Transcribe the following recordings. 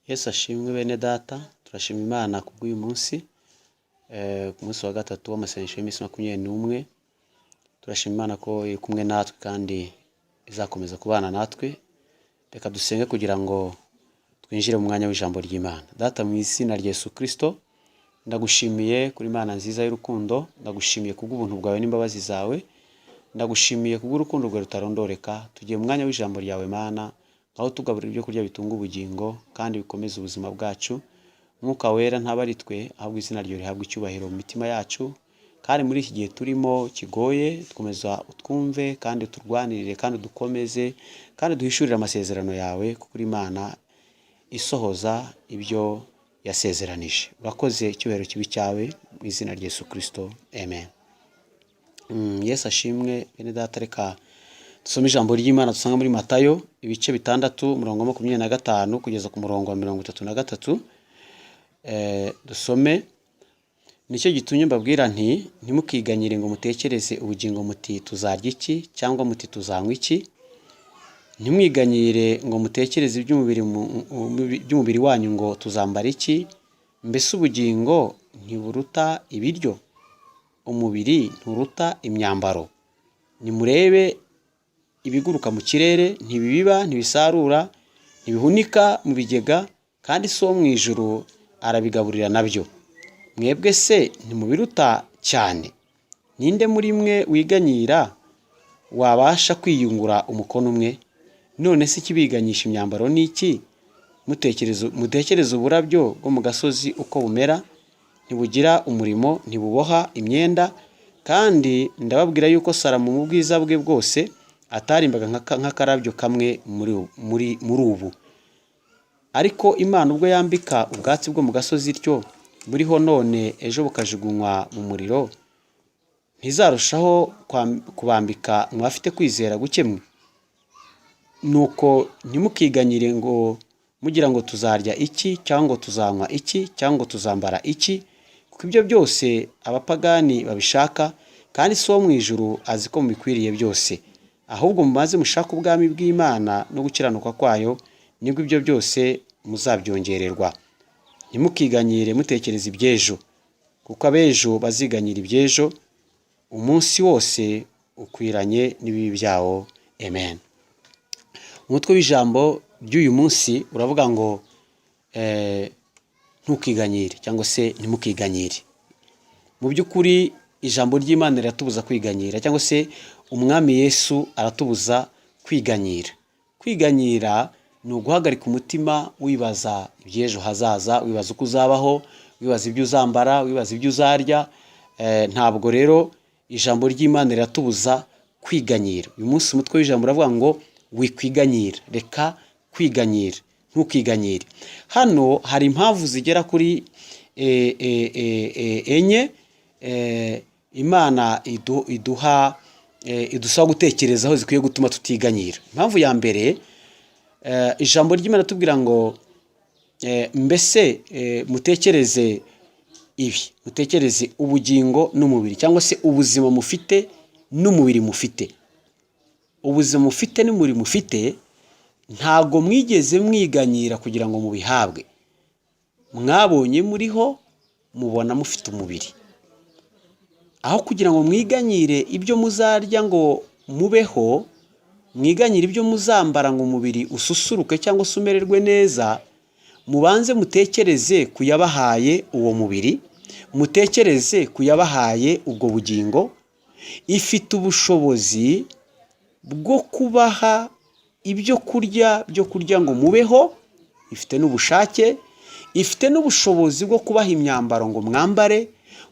Yesu ashimwe bene data, turashima Imana kubw'uyu munsi, ku munsi wa gatatu w'amasengesho y'iminsi 21. Turashima Imana ko iri kumwe natwe kandi izakomeza kubana natwe. Reka dusenge kugira ngo twinjire mu mwanya w'ijambo ry'Imana. Data mu izina rya Yesu Kristo, ndagushimiye kuri Imana nziza y'urukundo, ndagushimiye kubw'ubuntu bwawe n'imbabazi zawe, ndagushimiye kubw'urukundo rwawe rutarondoreka. Tugiye mu mwanya w'ijambo ryawe Mana, aho tugaburira ibyo kurya bitunga ubugingo kandi bikomeza ubuzima bwacu. Mwuka wera ntaba ari twe, ahubwo izina ryawe rihabwa icyubahiro mu mitima yacu. Kandi muri iki gihe turimo kigoye, twomeza utwumve kandi turwanirire kandi dukomeze kandi duhishurire amasezerano yawe, kuko Imana isohoza ibyo yasezeranije. Urakoze, icyubahiro kibi cyawe mu izina rya Yesu Kristo, amen. Yesu ashimwe bene data. Reka dusome ijambo ry'Imana dusanga muri Matayo ibice 6 umurongo wa 25 kugeza ku murongo wa 33. Dusome. Nicyo gitumye mbabwira nti, ntimukiganyire ngo mutekereze ubugingo muti tuzarya iki cyangwa muti tuzanywa iki. Ntimwiganyire ngo mutekereze iby'umubiri wanyu ngo tuzambara iki. Mbese ubugingo ntiburuta ibiryo, umubiri nturuta imyambaro. Nimurebe ibiguruka mu kirere, ntibibiba, ntibisarura, ntibihunika mu bigega, kandi so mu ijuru arabigaburira nabyo. Mwebwe se ntimubiruta cyane? Ninde muri mwe wiganyira wabasha kwiyungura umukono umwe? None se ikibiganyisha imyambaro ni iki? Mutekereze uburabyo bwo mu gasozi uko bumera, ntibugira umurimo, ntibuboha imyenda. Kandi ndababwira yuko Salomo mu bwiza bwe bwose atarimbaga nk'akarabyo kamwe muri ubu. Ariko Imana ubwo yambika ubwatsi bwo mu gasozi ityo buriho none ejo bukajugunywa mu muriro, ntizarushaho kubambika mwafite kwizera guke mwe? Nuko ntimukiganyire ngo mugira ngo tuzarya iki cyangwa tuzanywa iki cyangwa tuzambara iki, kuko ibyo byose abapagani babishaka, kandi so mu ijuru azi ko mubikwiriye byose. Ahubwo mumaze mushaka ubwami bw'Imana no gukiranuka kwayo, nibwo ibyo byose muzabyongererwa. Ntimukiganyire mutekereza iby'ejo, kuko abejo baziganyira iby'ejo. Umunsi wose ukwiranye n'ibibi byawo. Amen. Umutwe w'ijambo ry'uyu munsi uravuga ngo ntukiganyire cyangwa se ntimukiganyire. Mu by'ukuri ijambo ry'Imana riratubuza kwiganyira, cyangwa se umwami Yesu aratubuza kwiganyira. Kwiganyira ni uguhagarika umutima wibaza iby'ejo hazaza, wibaza uko uzabaho, wibaza ibyo uzambara, wibaza ibyo uzarya. Ntabwo rero ijambo ry'Imana riratubuza kwiganyira. Uyu munsi umutwe w'ijambo uravuga ngo wikwiganyira, reka kwiganyira, ntukiganyire. Hano hari impamvu zigera kuri enye Imana idusaba gutekerezaho zikwiye gutuma tutiganyira. Impamvu ya mbere, ijambo ry'Imana tubwira ngo mbese mutekereze ibi, mutekereze ubugingo n'umubiri, cyangwa se ubuzima mufite n'umubiri mufite. Ubuzima mufite n'umubiri mufite ntago mwigeze mwiganyira kugira ngo mubihabwe. Mwabonye muriho, mubona mufite umubiri. Aho kugira ngo mwiganyire ibyo muzarya ngo mubeho, mwiganyire ibyo muzambara ngo umubiri ususuruke cyangwa se umererwe neza, mubanze mutekereze kuyabahaye uwo mubiri, mutekereze kuyabahaye ubwo bugingo. Ifite ubushobozi bwo kubaha ibyo kurya ngo mubeho, ifite n'ubushake, ifite n'ubushobozi bwo kubaha imyambaro ngo mwambare,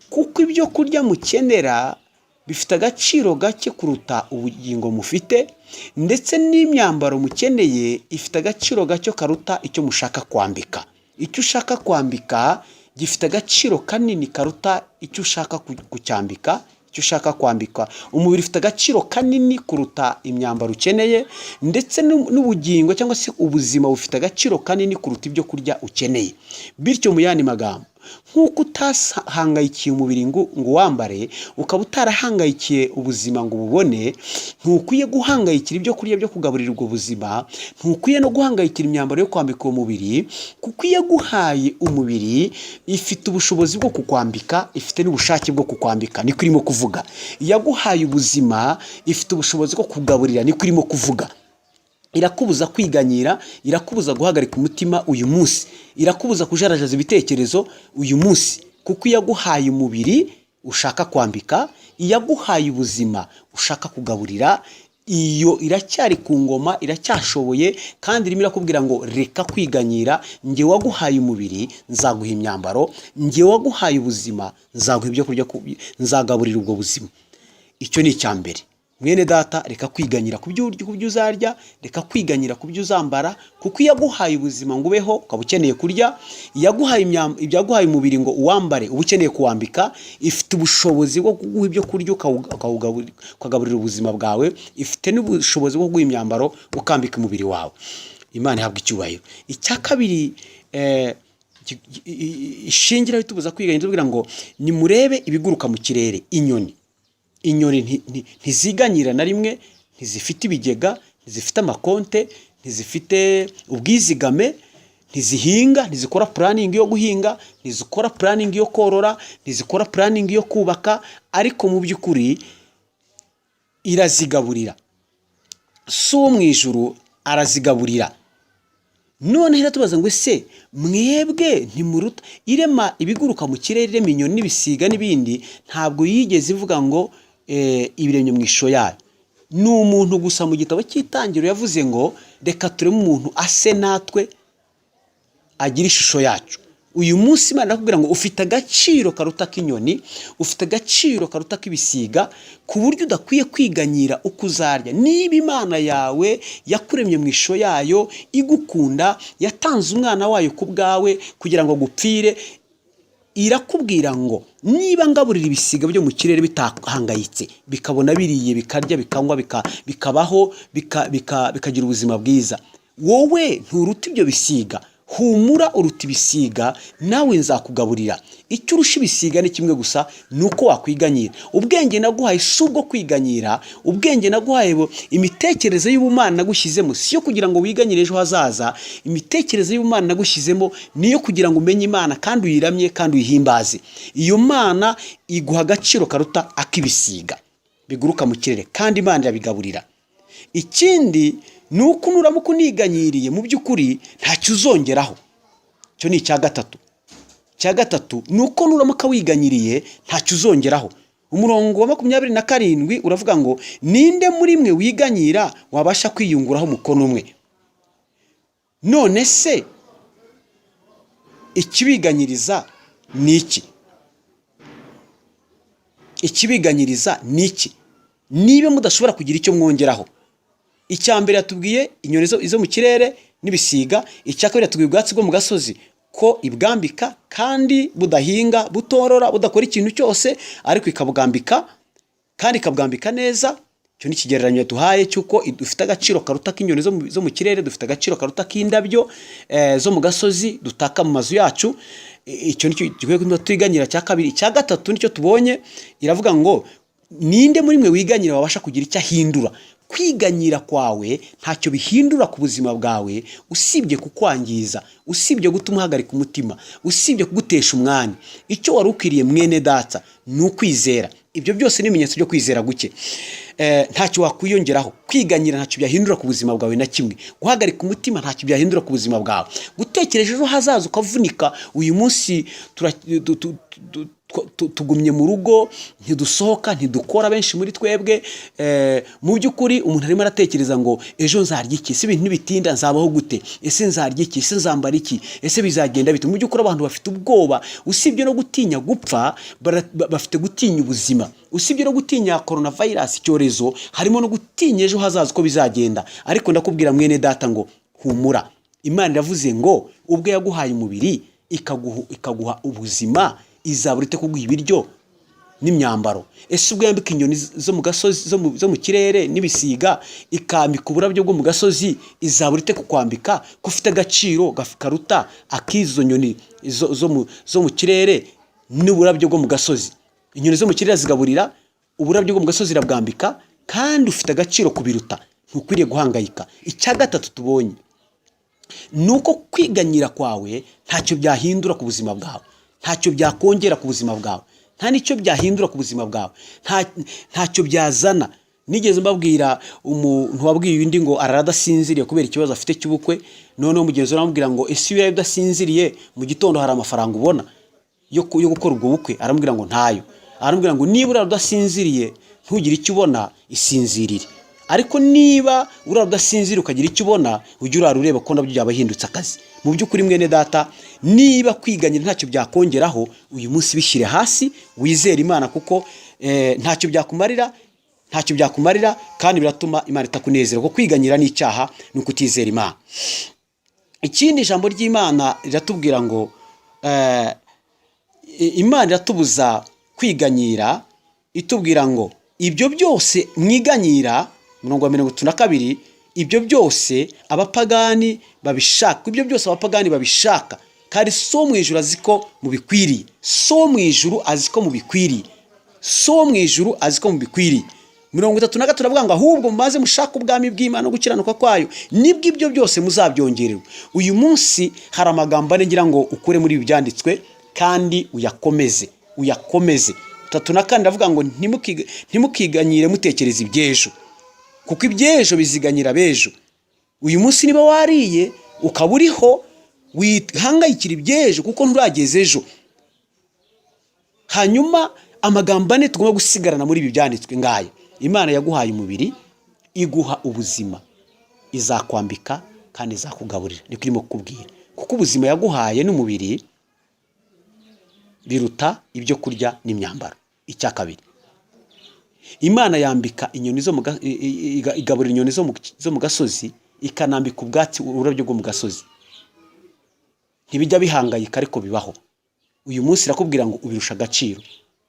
kuko ibyo kurya mukenera bifite agaciro gake kuruta ubugingo mufite, ndetse n'imyambaro mukeneye ifite agaciro gake karuta icyo mushaka kwambika. Icyo ushaka kwambika gifite agaciro kanini karuta icyo ushaka kucyambika. Icyo ushaka kwambika, umubiri ufite agaciro kanini kuruta imyambaro ukeneye, ndetse n'ubugingo cyangwa se ubuzima bufite agaciro kanini kuruta ibyo kurya ukeneye. Bityo mu yandi magambo, nk'uko utahangayikiye umubiri ngo wambare, ukaba utarahangayikiye ubuzima ngo ububone, ntukwiye guhangayikira ibyo kurya byo kugaburira ubwo buzima, ntukwiye no guhangayikira imyambaro yo kwambika uwo mubiri, kuko iyo yaguhaye umubiri ifite ubushobozi bwo kukwambika, ifite n'ubushake bwo kukwambika, niko irimo kuvuga. Yaguhaye ubuzima ifite ubushobozi bwo kugaburira, niko irimo kuvuga. Irakubuza kwiganyira, irakubuza guhagarika umutima uyu munsi, irakubuza kujarajaza ibitekerezo uyu munsi, kuko yaguhaye umubiri ushaka kwambika, yaguhaye ubuzima ushaka kugaburira. Iyo iracyari ku ngoma, iracyashoboye, kandi irimo irakubwira ngo reka kwiganyira, njye waguhaye umubiri nzaguha imyambaro, njye waguhaye ubuzima nzaguha ibyo kurya, nzagaburira ubwo buzima. Icyo ni icya mbere. Mwene data, reka kwiganyira ku byo uzarya, reka kwiganyira ku byo uzambara, kuko yaguhaye ubuzima ngo ubeho ukaba ukeneye kurya, ibyaguhaye umubiri ngo uwambare uba ukeneye kuwambika, ifite ubushobozi bwo kuguha ibyo kurya ukagaburira ubuzima bwawe, ifite n'ubushobozi bwo kuguha imyambaro ukambika umubiri wawe. Imana ihabwa icyubahiro. Icya kabiri ishingira bitubuza kwiganyira, tuvugira ngo nimurebe ibiguruka mu kirere. Inyoni ntiziganyira na rimwe, ntizifite ibigega, ntizifite amakonte, ntizifite ubwizigame, ntizihinga, ntizikora puraningi yo guhinga, ntizikora puraningi yo korora, ntizikora puraningi yo kubaka, ariko mu by'ukuri irazigaburira. So mu ijuru arazigaburira. None iratubaza ngo ese mwebwe ntimuruta? Irema ibiguruka mu kirere, irema inyoni n'ibisiga n'ibindi, ntabwo yigeze ivuga ngo ibiremye mu ishusho yayo. Ni umuntu gusa mu gitabo cy'Itangiriro yavuze ngo reka tureme umuntu ase natwe, agira ishusho yacu. Uyu munsi Imana irakubwira ngo ufite agaciro karuta k'inyoni, ufite agaciro karuta k'ibisiga, ku buryo udakwiye kwiganyira uko uzarya. Niba Imana yawe yakuremye mu ishusho yayo, igukunda, yatanze umwana wayo ku bwawe kugira ngo agupfire, irakubwira ngo niba ngaburira ibisiga byo mu kirere bitahangayitse, bikabona biriye, bikarya, bikanywa, bikabaho, bikagira ubuzima bwiza, wowe nturuta ibyo bisiga. Humura, uruta ibisiga, nawe nzakugaburira. Icyo urusha ibisiga ni kimwe gusa, ni uko wakwiganyira. Ubwenge naguhaye si ubwo kwiganyira, ubwenge naguhaye imitekerereze y'ubumana nagushyizemo si yo kugira ngo wiganyire ejo hazaza. Imitekerereze y'ubumana nagushyizemo niyo kugira ngo umenye Imana kandi uyiramye kandi uyihimbaze. Iyo Mana iguha agaciro karuta ak'ibisiga biguruka mu kirere, kandi Imana irabigaburira. Ikindi nuko nuramuka uniganyiriye, mu by'ukuri ntacyo uzongeraho. Cyo ni icya gatatu. Cya gatatu nuko nuramuka wiganyiriye ntacyo uzongeraho. Umurongo wa 27 uravuga ngo ninde muri mwe wiganyira wabasha kwiyunguraho umukono umwe? None se ikibiganyiriza ni iki? Ikibiganyiriza ni iki? Niba mudashobora kugira icyo mwongeraho. Icya mbere yatubwiye inyoni zo mu kirere n'ibisiga. Icya kabiri yatubwiye ubwatsi bwo mu gasozi ko ibwambika, kandi budahinga, butorora, budakora ikintu cyose, ariko ikabwambika, kandi ikabwambika neza. Cyo ni ikigereranyo duhaye cyuko dufite agaciro karuta k'inyoni zo mu kirere, dufite agaciro karuta k'indabyo zo mu gasozi dutaka mu mazu yacu. Icyo nicyo gikwiye ko twiganyira. Cya kabiri. Icya gatatu nicyo tubonye, iravuga ngo ninde muri mwe wiganyira wabasha kugira icyo ahindura? Kwiganyira kwawe ntacyo bihindura ku buzima bwawe, usibye kukwangiza, usibye gutuma uhagarika umutima, usibye kugutesha umwanya. Icyo wari ukwiriye mwene data ni ukwizera. Ibyo byose ni ibimenyetso byo kwizera guke. Ntacyo wakwiyongeraho. Kwiganyira ntacyo byahindura ku buzima bwawe na kimwe. Guhagarika umutima ntacyo byahindura ku buzima bwawe. Gutekereje ejo hazaza ukavunika, uyu munsi tugumye mu rugo, ntidusohoka, ntidukora. Benshi muri twebwe mu by'ukuri umuntu arimo aratekereza ngo ejo nzarya iki, ese ibintu nibitinda nzabaho gute, ese nzarya iki, ese nzambara iki, ese bizagenda bite? Mu by'ukuri abantu bafite ubwoba, usibye no gutinya gupfa, bafite gutinya ubuzima. Usibye no gutinya coronavirus, icyorezo, harimo no gutinya ejo hazaza uko bizagenda. Ariko ndakubwira mwene data ngo humura. Imana iravuze ngo ubwo yaguhaye umubiri ikaguha ubuzima, izabura ite kuguha ibiryo n'imyambaro. Ese ubwo yambika inyoni zo mu gasozi zo mu kirere n'ibisiga, ikambika uburabyo bwo mu gasozi, izabura ite kukwambika ko ufite agaciro karuta akizo nyoni zo mu kirere n'uburabyo bwo mu gasozi? Inyoni zo mu kirere zigaburira, uburabyo bwo mu gasozi irabwambika, kandi ufite agaciro kubiruta, ntukwiriye guhangayika. Icya gatatu tubonye nuko kwiganyira kwawe ntacyo byahindura ku buzima bwawe, ntacyo byakongera ku buzima bwawe, nta nicyo byahindura ku buzima bwawe, ntacyo byazana. Nigeze mbabwira umuntu wabwiye undi ngo aradasinziriye kubera ikibazo afite cy'ubukwe, noneho mugenzi we aramubwira ngo ese iyo udasinziriye mu gitondo hari amafaranga ubona yo gukora ubwo bukwe? Aramubwira ngo ntayo. Aramubwira ngo niba udasinziriye ntugire icyo ubona, isinzirire. Ariko niba udasinziriye ukagira icyo ubona, ujye ureba ko nabyo byabahindutse akazi. Mu by'ukuri mwene data, niba kwiganyira ntacyo byakongeraho, uyu munsi bishyire hasi, wizere Imana, kuko ntacyo byakumarira kandi biratuma Imana itakunezera. Kuko kwiganyira ni icyaha, ni ukutizera Imana. Ikindi ijambo ry'Imana riratubwira ngo Imana iratubuza kwiganyira, itubwira ngo ibyo byose mwiganyira, 32, ibyo byose abapagani babishaka, ibyo byose abapagani babishaka, kandi so mu ijuru aziko mubikwiriye, so mu ijuru aziko mubikwiriye, so mu ijuru aziko mubikwiriye. 33 turavuga ngo ahubwo mumaze mushaka ubwami bw'Imana no gukiranuka kwayo, nibwo ibyo byose muzabyongererwa. Uyu munsi hari amagambo ngira ngo ukure muri ibi byanditswe kandi uyakomeze. 34 ndavuga ngo ntimukiganyire mutekereza iby'ejo, kuko iby'ejo biziganyira bejo. Uyu munsi niba wariye ukaba uriho, wihangayikira iby'ejo kuko nturageze ejo. Hanyuma amagambo ane tugomba gusigarana muri ibi byanditswe ngaya: Imana yaguhaye umubiri, iguha ubuzima, izakwambika kandi izakugaburira. Niko irimo kukubwira, kuko ubuzima yaguhaye n'umubiri biruta ibyo kurya n'imyambaro. Icya kabiri, Imana yambika inyoni igaburira inyoni zo mu gasozi, ikanambika ubwatsi, uburabyo bwo mu gasozi. Ntibijya bihangayika, ariko bibaho. Uyu munsi irakubwira ngo ubirusha agaciro,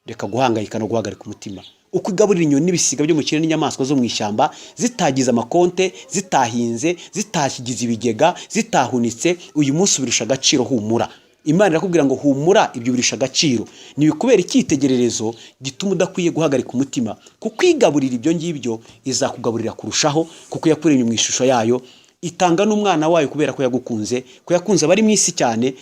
reka guhangayika no guhagarika umutima. Uko igaburira inyoni n'ibisiga byo mu kirere n'inyamaswa zo mu ishyamba, zitagize amakonte, zitahinze, zitahigize ibigega, zitahunitse, uyu munsi ubirusha agaciro, humura. Imana irakubwira ngo humura, ibyo birisha agaciro. Ni bikubera icyitegererezo gituma udakwiye guhagarika umutima, kuko igaburira ibyo ngibyo izakugaburira kurushaho, kuko yakuremye mu ishusho yayo, itanga n'umwana wayo kubera ko yagukunze, ko yakunze abari mu isi cyane,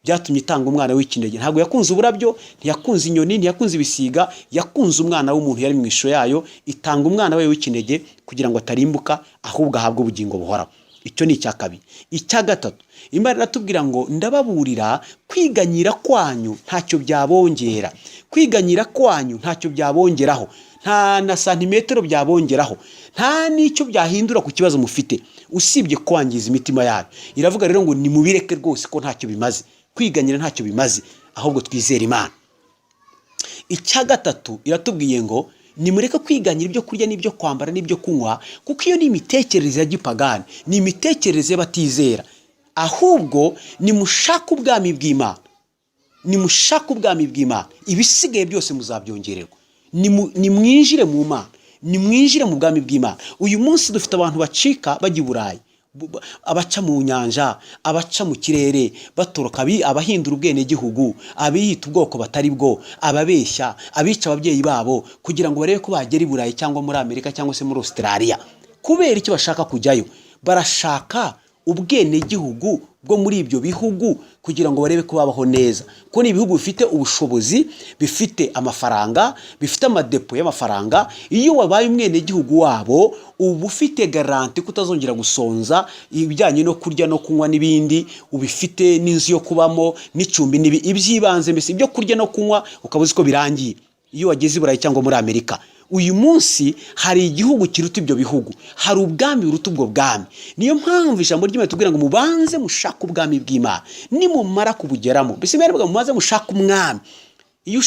byatumye itanga umwana w'ikinege. Ntabwo yakunze uburabyo, ntiyakunze inyoni, ntiyakunze ibisiga, yakunze umwana w'umuntu yari mu ishusho yayo, itanga umwana wayo w'ikinege kugira ngo atarimbuka, ahubwo ahabwe ubugingo buhoraho. Icyo ni icya kabiri. Icya gatatu, Imana iratubwira ngo ndababurira, kwiganyira kwanyu ntacyo byabongera, kwiganyira kwanyu ntacyo byabongeraho, nta na santimetero byabongeraho, nta n'icyo byahindura ku kibazo mufite, usibye kwangiza imitima yayo. Iravuga rero ngo nimubireke rwose, ko ntacyo bimaze, kwiganyira ntacyo bimaze, ahubwo twizere Imana. Icya gatatu, iratubwiye ngo nimureke kwiganyira ibyo kurya n'ibyo kwambara n'ibyo kunywa, kuko iyo ni imitekerereze ya gipagani, ni imitekerereze y'abatizera. Ahubwo nimushaka ubwami bw'Imana, nimushaka ubwami bw'Imana, ibisigaye byose muzabyongererwa. Nimwinjire mu Mana, nimwinjire mu bwami bw'Imana. Uyu munsi dufite abantu bacika bajya i Burayi, abaca mu nyanja, abaca mu kirere, batoroka abahindura ubwenegihugu, abiyita ubwoko batari bwo, ababeshya, abica ababyeyi babo kugira ngo barebe ko bagera i Burayi cyangwa muri Amerika cyangwa se muri Australia. Kubera icyo bashaka kujyayo? Barashaka ubwenegihugu bwo muri ibyo bihugu kugira ngo barebe ko babaho neza, ko ni ibihugu bifite ubushobozi, bifite amafaranga, bifite amadepo y'amafaranga. Iyo wabaye umwenegihugu wabo, uba ufite garanti kutazongera gusonza, ibijyanye no kurya no kunywa n'ibindi, ubifite n'inzu yo kubamo n'icumbi ibyibanze, mbese ibyo kurya no kunywa ukaba uzi ko birangiye iyo wageze i Burayi cyangwa muri Amerika. Uyu munsi hari igihugu kiruta ibyo bihugu, hari ubwami buruta ubwo bwami. Niyo mpamvu ijambo ry'Imana tubwira ngo mubanze mushaka ubwami bw'Imana, nimumara kubugeramo, mbese mwereka mubanze mushaka umwami. Iyo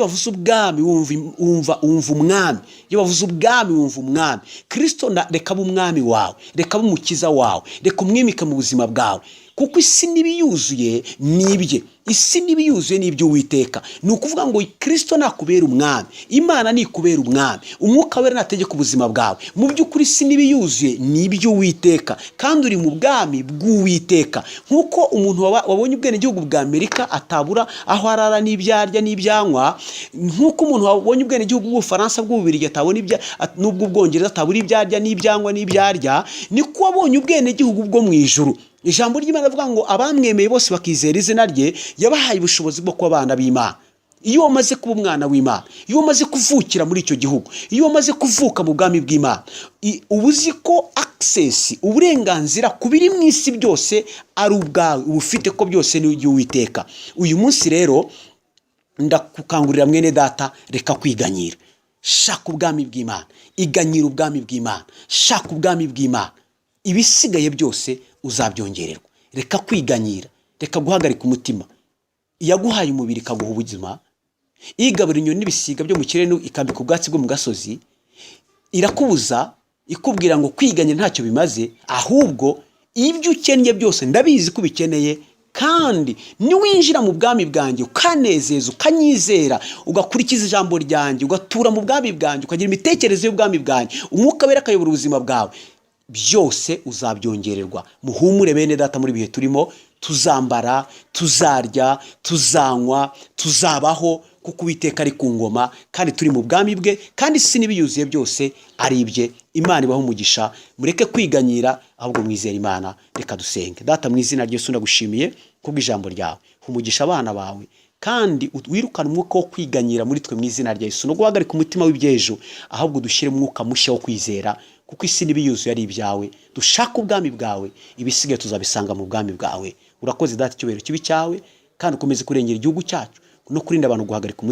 bavuze ubwami wumva umwami, iyo bavuze ubwami wumva umwami. Kristo reka abe umwami wawe, reka abe umukiza wawe, reka umwimike mu buzima bwawe. kuko isi n'ibiyuzuye nibye, isi n'ibiyuzuye n'ibyo Uwiteka. Ni ukuvuga ngo Kristo nakubera umwami, Imana nikubera umwami, Umwuka Wera nategeka ubuzima bwawe. Mu by'ukuri isi n'ibiyuzuye n'ibyo Uwiteka, kandi uri mu bwami bw'Uwiteka. Nk'uko umuntu wabonye ubwenegihugu bwa Amerika atabura aho arara n'ibyarya n'ibyanywa, nk'uko umuntu wabonye ubwenegihugu bw'Ubufaransa bw'Ububiligi atabona n'ubw'Ubwongereza atabura ibyarya n'ibyanywa n'ibyarya, niko wabonye ubwenegihugu bwo mu ijuru. Ijambo ry'Imana rivuga ngo abamwemeye bose bakizera izina rye yabahaye ubushobozi bwo kuba abana b'Imana. Iyo wamaze kuba umwana w'Imana, iyo wamaze kuvukira muri icyo gihugu, iyo wamaze kuvuka mu bwami bw'Imana, uba uzi ko access, uburenganzira ku biri mu isi byose ari ubwawe, ufite ko byose ni iby'Uwiteka. Uyu munsi rero ndakukangurira mwene data, reka kwiganyira. Shaka ubwami bw'Imana, iganyira ubwami bw'Imana, shaka ubwami bw'Imana, ibisigaye byose uzabyongererwa. Reka kwiganyira, reka guhagarika umutima. Iyaguhaye umubiri ikaguha ubuzima, igabura inyoni n'ibisiga byo mu kirere ikambika ubwatsi bwo mu gasozi, irakubuza ikubwira ngo kwiganya ntacyo bimaze, ahubwo ibyo ukennye byose ndabizi ko ubikeneye, kandi niwinjira mu bwami bwanjye ukanezeza, ukanyizera, ugakurikiza ijambo ryanjye, ugatura mu bwami bwanjye, ukagira imitekerereze y'ubwami bwanjye, Umwuka Wera akayobora ubuzima bwawe, byose uzabyongererwa. Muhumure bene data, muri bihe turimo tuzambara, tuzarya, tuzanywa, tuzabaho, kuko Uwiteka ari ku ngoma, kandi turi mu bwami bwe, kandi isi n'ibiyuzuye byose ari ibye. Imana ibaho umugisha, mureke kwiganyira, ahubwo mwizere Imana. Reka dusenge. Data, mu izina rye ndagushimiye kubw'ijambo ryawe, umugisha abana bawe, kandi wirukana umwuka wo kwiganyira muri twe mu izina rya Yesu, no guhagarika umutima w'ibyejo, ahubwo dushyire umwuka mushya wo kwizera, kuko isi n'ibiyuzuye ari ibyawe. Dushaka ubwami bwawe, ibisigaye tuzabisanga mu bwami bwawe. Urakoze Data, icyubahiro kibi cyawe, kandi ukomeze kurengera igihugu cyacu no kurinda abantu guhagarika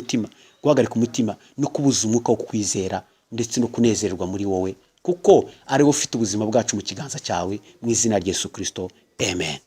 umutima no kubuza umwuka wo kwizera ndetse no kunezererwa muri wowe, kuko ari wowe ufite ubuzima bwacu mu kiganza cyawe, mu izina rya Yesu Kristo. Amen.